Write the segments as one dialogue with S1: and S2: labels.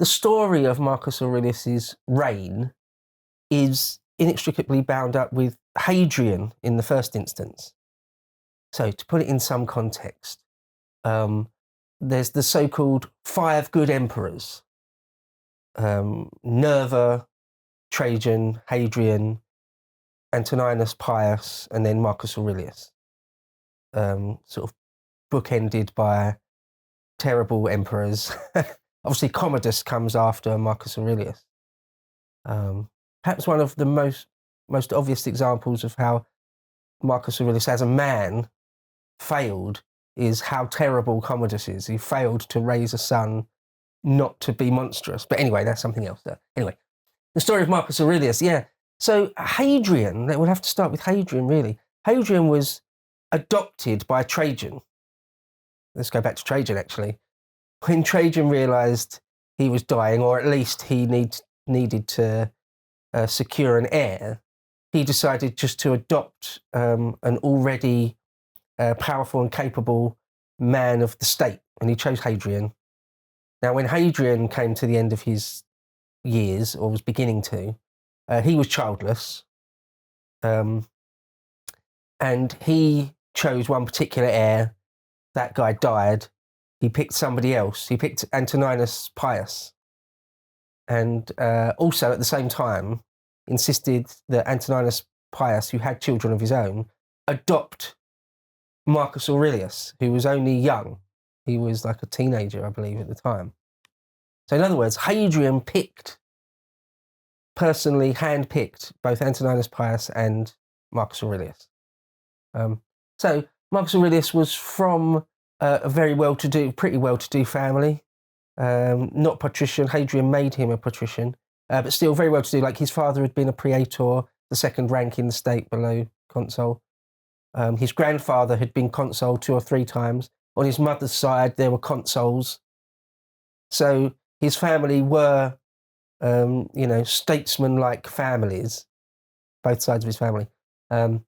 S1: the story of Marcus Aurelius's reign is inextricably bound up with Hadrian in the first instance. So to put it in some context, there's the so-called 5 good emperors, Nerva, Trajan, Hadrian, Antoninus Pius, and then Marcus Aurelius, sort of bookended by terrible emperors. Obviously, Commodus comes after Marcus Aurelius. Perhaps one of the most obvious examples of how Marcus Aurelius as a man failed is how terrible Commodus is. He failed to raise a son not to be monstrous. But anyway, that's something else there. Anyway, the story of Marcus Aurelius, yeah. So Hadrian, we'll have to start with Hadrian, really. Hadrian was adopted by Trajan. Let's go back to Trajan, actually. When Trajan realised he was dying, or at least he needed to secure an heir, he decided just to adopt an already powerful and capable man of the state, and he chose Hadrian. Now, when Hadrian came to the end of his years, or was beginning to, he was childless, and he chose one particular heir. That guy died. He picked somebody else. He picked Antoninus Pius, and also at the same time insisted that Antoninus Pius, who had children of his own, adopt Marcus Aurelius, who was only young. He was like a teenager, I believe, at the time. So in other words, Hadrian personally handpicked both Antoninus Pius and Marcus Aurelius. So Marcus Aurelius was from a very pretty well-to-do family, not patrician. Hadrian made him a patrician, but still very well-to-do. Like his father had been a praetor, the second rank in the state below consul. His grandfather had been consul 2 or 3 times. On his mother's side, there were consuls. So his family were, statesman-like families, both sides of his family. And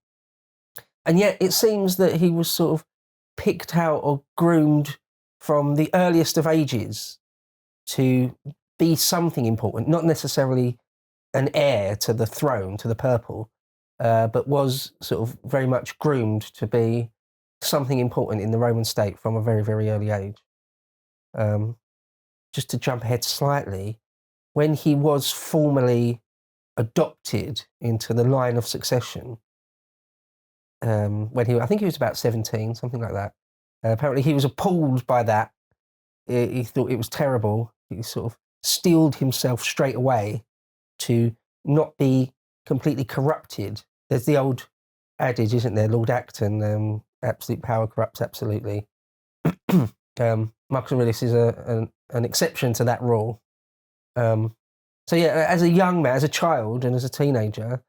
S1: yet it seems that he was sort of picked out or groomed from the earliest of ages to be something important, not necessarily an heir to the throne, to the purple, but was sort of very much groomed to be something important in the Roman state from a very, very early age. Just to jump ahead slightly, when he was formally adopted into the line of succession, I think he was about 17, something like that. Apparently he was appalled by that. He thought it was terrible. He sort of steeled himself straight away to not be completely corrupted. There's the old adage, isn't there? Lord Acton, absolute power corrupts absolutely. Marcus Aurelius is an exception to that rule. So yeah, as a young man, as a child and as a teenager,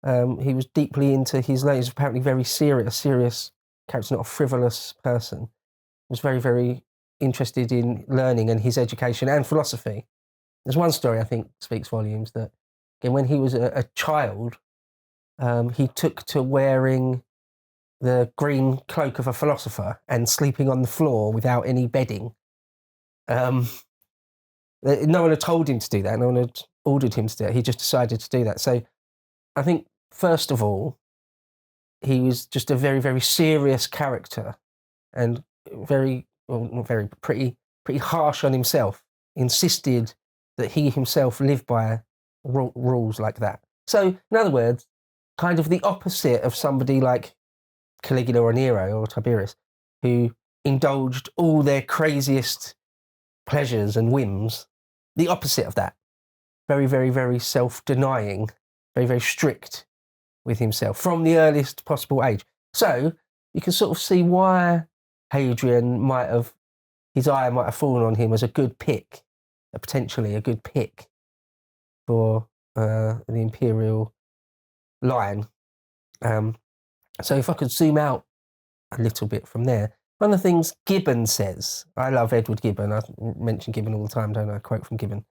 S1: he was deeply into his learning. He was apparently very serious character, not a frivolous person. He was very, very interested in learning and his education and philosophy. There's one story I think speaks volumes that, again, when he was a child, he took to wearing the green cloak of a philosopher and sleeping on the floor without any bedding. No one had told him to do that. No one had ordered him to do it. He just decided to do that. So I think, first of all, he was just a very, very serious character and pretty harsh on himself, insisted that he himself lived by rules like that. So, in other words, kind of the opposite of somebody like Caligula or Nero or Tiberius, who indulged all their craziest pleasures and whims. The opposite of that. Very, very, very self-denying, very, very strict with himself from the earliest possible age. So you can sort of see why Hadrian his eye might have fallen on him as a good pick, potentially a good pick for the imperial line. So if I could zoom out a little bit from there, one of the things Gibbon says, I love Edward Gibbon, I mention Gibbon all the time, don't I? Quote from Gibbon.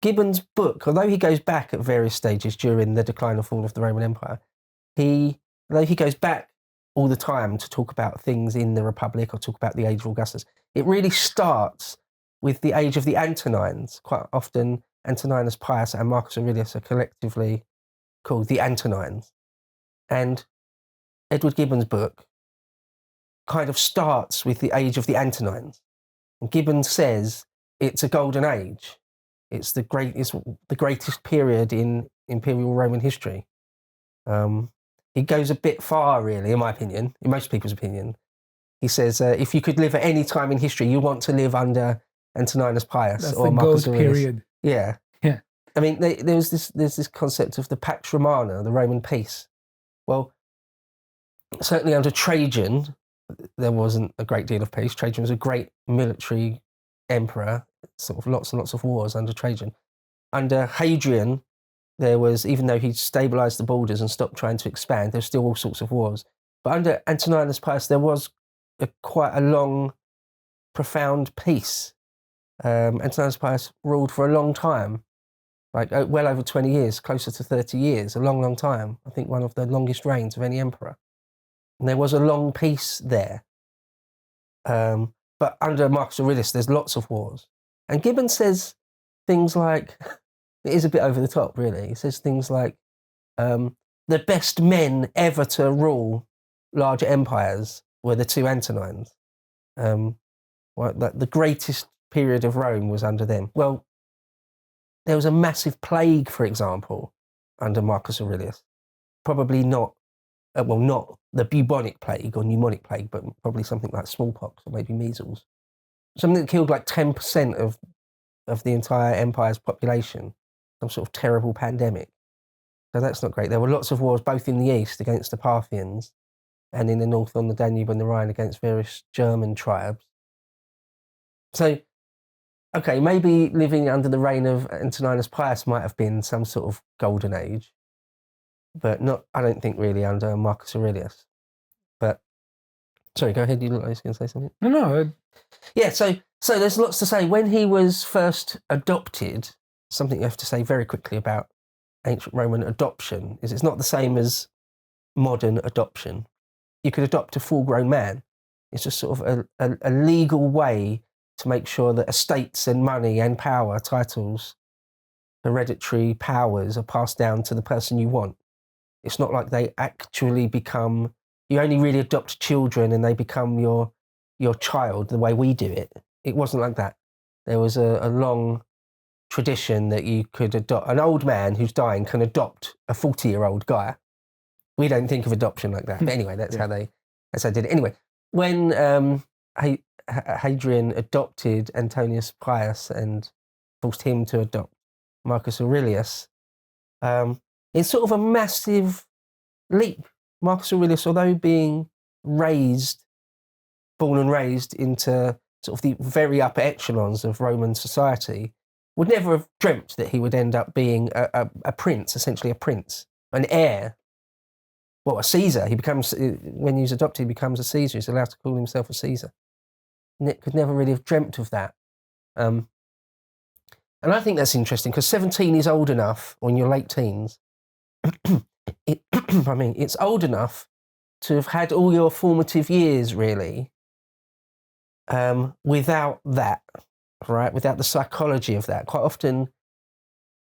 S1: Gibbon's book, although he goes back at various stages during the decline and fall of the Roman Empire, although he goes back all the time to talk about things in the Republic or talk about the age of Augustus, it really starts with the age of the Antonines. Quite often, Antoninus Pius and Marcus Aurelius are collectively called the Antonines. And Edward Gibbon's book kind of starts with the age of the Antonines. And Gibbon says it's a golden age. It's the greatest period in Imperial Roman history. It goes a bit far, really, in my opinion, in most people's opinion. He says, if you could live at any time in history, you want to live under Antoninus Pius
S2: That's
S1: or
S2: the
S1: Marcus
S2: gold
S1: Aurelius.
S2: period.
S1: Yeah.
S2: Yeah.
S1: I mean, there's this concept of the Pax Romana, the Roman peace. Well, certainly under Trajan, there wasn't a great deal of peace. Trajan was a great military emperor, sort of lots and lots of wars under Trajan. Under Hadrian, there was, even though he stabilized the borders and stopped trying to expand, there's still all sorts of wars. But under Antoninus Pius, there was quite a long, profound peace. Antoninus Pius ruled for a long time, like well over 20 years, closer to 30 years, a long, long time. I think one of the longest reigns of any emperor. And there was a long peace there. But under Marcus Aurelius, there's lots of wars. And Gibbon says things like, it is a bit over the top, really. He says things like, the best men ever to rule large empires were the two Antonines. The greatest period of Rome was under them. Well, there was a massive plague, for example, under Marcus Aurelius. Probably not, not the bubonic plague or pneumonic plague, but probably something like smallpox or maybe measles. Something that killed like 10% of the entire empire's population. Some sort of terrible pandemic. So that's not great. There were lots of wars, both in the east against the Parthians and in the north on the Danube and the Rhine against various German tribes. So, okay, maybe living under the reign of Antoninus Pius might have been some sort of golden age, but not, I don't think, really under Marcus Aurelius. But, sorry, go ahead. You look like you were going to say something?
S2: No.
S1: Yeah, so there's lots to say. When he was first adopted, something you have to say very quickly about ancient Roman adoption is it's not the same as modern adoption. You could adopt a full-grown man. It's just sort of a legal way to make sure that estates and money and power, titles, hereditary powers are passed down to the person you want. It's not like they actually become, you only really adopt children and they become your child the way we do it. It wasn't like that. There was a long tradition that you could adopt, an old man who's dying can adopt a 40-year-old guy. We don't think of adoption like that. But anyway, that's how they did it. Anyway, when Hadrian adopted Antonius Pius and forced him to adopt Marcus Aurelius, it's sort of a massive leap. Marcus Aurelius, although being born and raised into sort of the very upper echelons of Roman society, would never have dreamt that he would end up being a prince, essentially a prince, an heir. Well, a Caesar. He becomes, when he's adopted, he becomes a Caesar. He's allowed to call himself a Caesar. Nick could never really have dreamt of that. And I think that's interesting because 17 is old enough, or in your late teens, it's old enough to have had all your formative years, really, without that, right? Without the psychology of that. Quite often,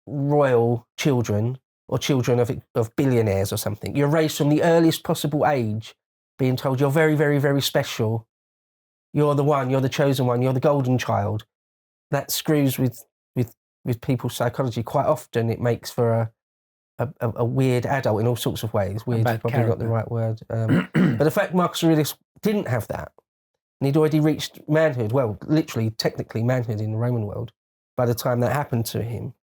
S1: royal children or children of billionaires or something, you're raised from the earliest possible age, being told you're very, very, very special. You're the one, you're the chosen one, you're the golden child. That screws with people's psychology. Quite often it makes for a weird adult in all sorts of ways. Weird is probably not the right word. But the fact Marcus Aurelius didn't have that, and he'd already reached manhood, well, literally, technically manhood in the Roman world, by the time that happened to him,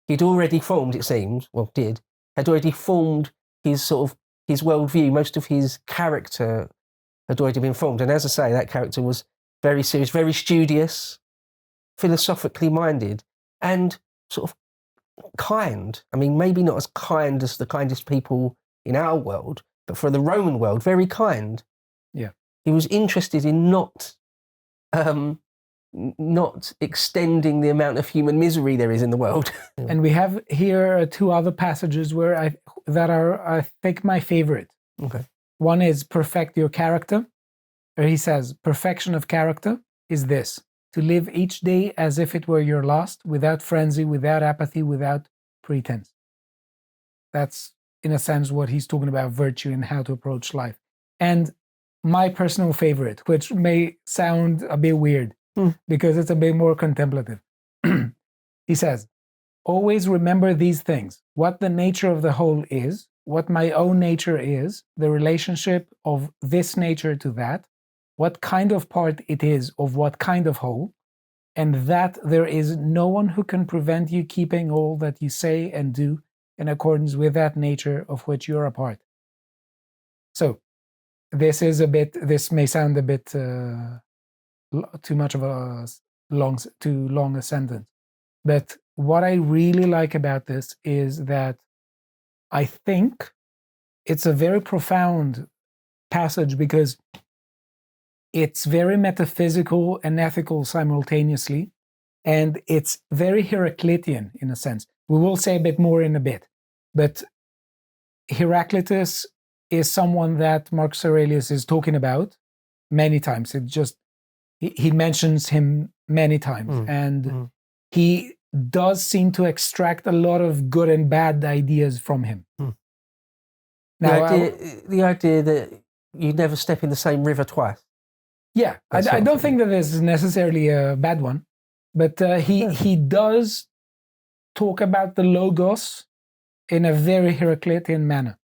S1: he'd already formed, it seems, had already formed his worldview. Most of his character had already been formed. And as I say, that character was very serious, very studious, philosophically minded, and sort of kind. I mean, maybe not as kind as the kindest people in our world, but for the Roman world, very kind.
S2: Yeah.
S1: He was interested in not extending the amount of human misery there is in the world.
S2: And we have here two other passages that are, I think, my favorite.
S1: Okay.
S2: One is perfect your character, where he says, perfection of character is this: to live each day as if it were your last, without frenzy, without apathy, without pretense. That's, in a sense, what he's talking about virtue and how to approach life. And my personal favorite, which may sound a bit weird because it's a bit more contemplative. He says, always remember these things: what the nature of the whole is, what my own nature is, the relationship of this nature to that, what kind of part it is of what kind of whole, and that there is no one who can prevent you keeping all that you say and do in accordance with that nature of which you're a part. So, this may sound a bit too much of too long a sentence. But what I really like about this is that I think it's a very profound passage because it's very metaphysical and ethical simultaneously, and it's very Heraclitean in a sense. We will say a bit more in a bit, but Heraclitus is someone that Marcus Aurelius is talking about many times. He mentions him many times, and he does seem to extract a lot of good and bad ideas from him.
S1: Now, the idea that you never step in the same river twice.
S2: Yeah, I don't think that this is necessarily a bad one, but he does talk about the logos in a very Heraclitean manner.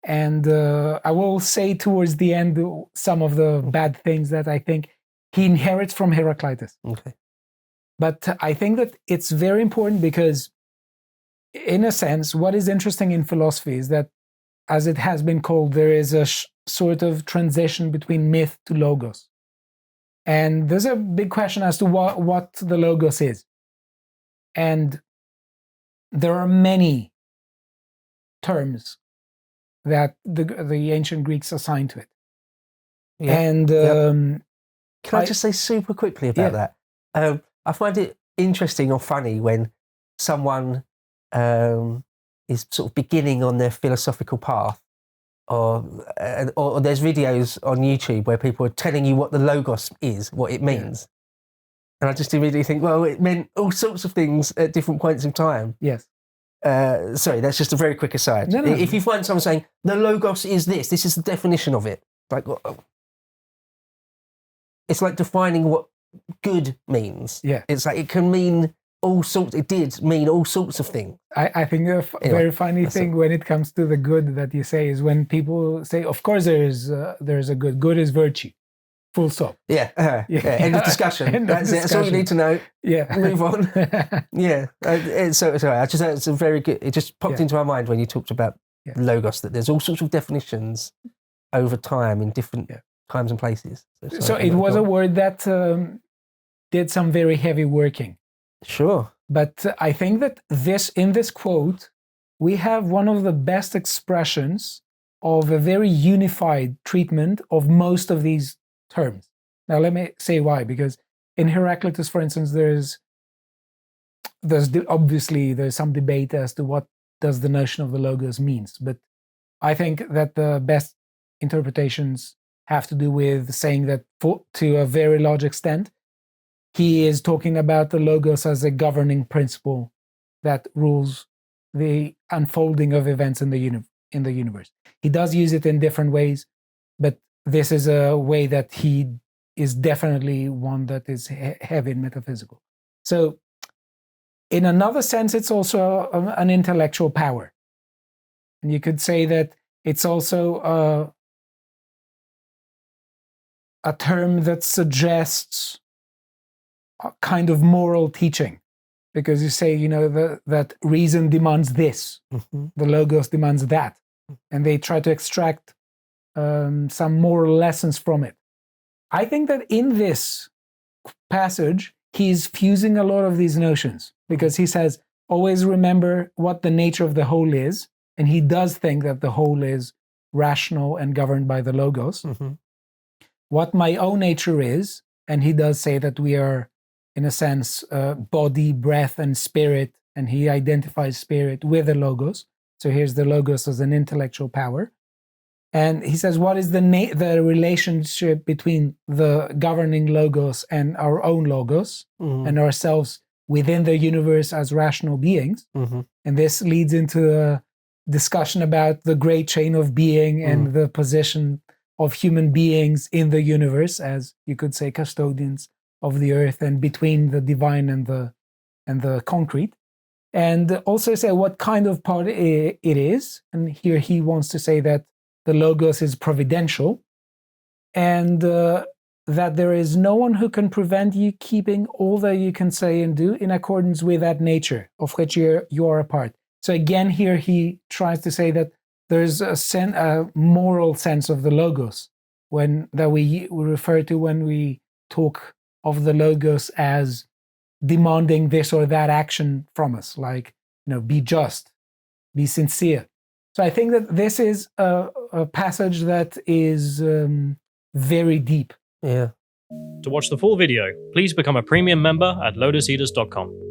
S2: And I will say towards the end some of the bad things that I think he inherits from Heraclitus.
S1: Okay.
S2: But I think that it's very important because, in a sense, what is interesting in philosophy is that, as it has been called, there is a sort of transition between myth to logos. And there's a big question as to what the logos is. And there are many terms that the ancient Greeks assigned to it. Yeah. And
S1: can I just say super quickly about that? I find it interesting or funny when someone is sort of beginning on their philosophical path, or there's videos on YouTube where people are telling you what the logos is, what it means. And I just immediately think, well, it meant all sorts of things at different points in time.
S2: Yes.
S1: Sorry, that's just a very quick aside.
S2: No.
S1: If you find someone saying, the logos is this is the definition of it, like, it's like defining what good means.
S2: Yeah.
S1: It's like it can mean all sorts, it did mean all sorts of things.
S2: I think the very funny thing when it comes to the good that you say is when people say, of course there's a good. Good is virtue. Full stop.
S1: Yeah. End of discussion. That's all you need to know.
S2: Yeah.
S1: Move on. Yeah. Sorry, it's a very good, it just popped into my mind when you talked about logos, that there's all sorts of definitions over time in different times and places.
S2: So it was a word that did some very heavy working.
S1: Sure.
S2: But I think that in this quote, we have one of the best expressions of a very unified treatment of most of these terms. Now, let me say why. Because in Heraclitus, for instance, there's obviously some debate as to what does the notion of the logos means. But I think that the best interpretations have to do with saying that, to a very large extent, he is talking about the logos as a governing principle that rules the unfolding of events in the universe. He does use it in different ways, but this is a way that he is definitely one that is heavy and metaphysical. So, in another sense, it's also an intellectual power. And you could say that it's also a term that suggests a kind of moral teaching, because you say, that reason demands this, the logos demands that, and they try to extract some moral lessons from it. I think that in this passage, he's fusing a lot of these notions, because he says, always remember what the nature of the whole is, and he does think that the whole is rational and governed by the logos. What my own nature is, and he does say that we are, in a sense, body, breath, and spirit, and he identifies spirit with the logos. So here's the logos as an intellectual power. And he says, what is the relationship between the governing logos and our own logos and ourselves within the universe as rational beings? And this leads into a discussion about the great chain of being and the position of human beings in the universe as, you could say, custodians of the earth and between the divine and the concrete. And also say what kind of part it is. And here he wants to say that the logos is providential, and that there is no one who can prevent you keeping all that you can say and do in accordance with that nature of which you are a part. So again, here he tries to say that there's a moral sense of the logos that we refer to when we talk of the logos as demanding this or that action from us, like, be just, be sincere. So I think that this is a passage that is very deep.
S1: Yeah.
S3: To watch the full video, please become a premium member at lotuseaters.com.